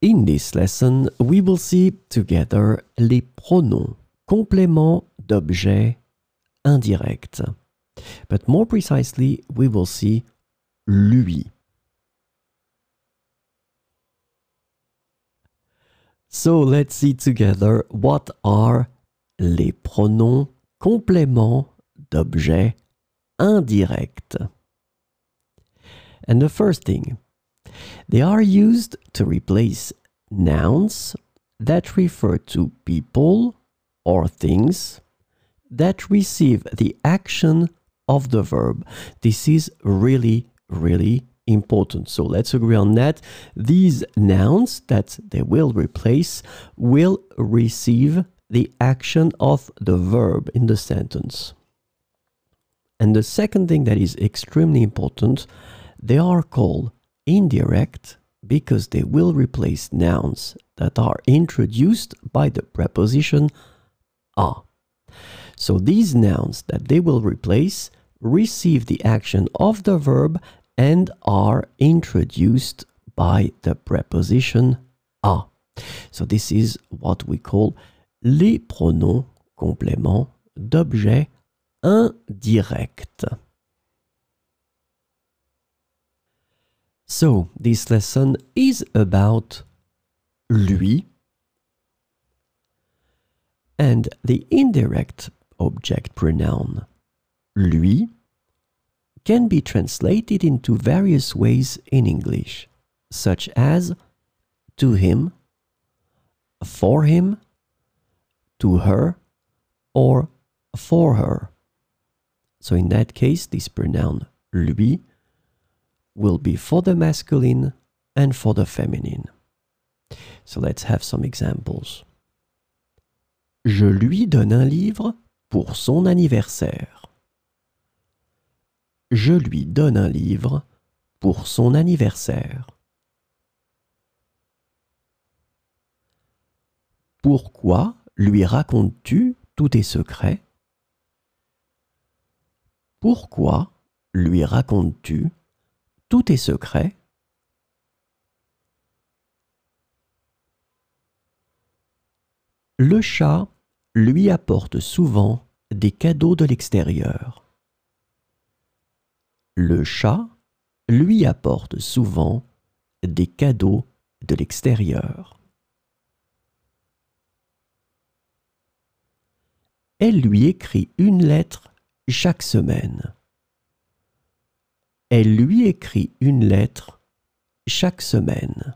In this lesson, we will see together les pronoms, compléments d'objet indirect. But more precisely, we will see lui. So let's see together what are les pronoms compléments d'objet indirect. And the first thing, they are used to replace nouns that refer to people or things that receive the action of the verb. This is really, really important. So let's agree on that. These nouns that they will replace will receive the action of the verb in the sentence. And the second thing that is extremely important, they are called indirect because they will replace nouns that are introduced by the preposition a. So these nouns that they will replace receive the action of the verb and are introduced by the preposition a. So this is what we call les pronoms compléments d'objet indirect. So this lesson is about lui, and the indirect object pronoun lui can be translated into various ways in English, such as to him, for him, to her, or for her. So in that case, this pronoun lui will be for the masculine and for the feminine. So let's have some examples. Je lui donne un livre pour son anniversaire. Je lui donne un livre pour son anniversaire. Pourquoi lui racontes-tu tous tes secrets? Pourquoi lui racontes-tu tous tes secrets? Le chat lui apporte souvent des cadeaux de l'extérieur. Le chat lui apporte souvent des cadeaux de l'extérieur. Elle lui écrit une lettre chaque semaine. Elle lui écrit une lettre chaque semaine.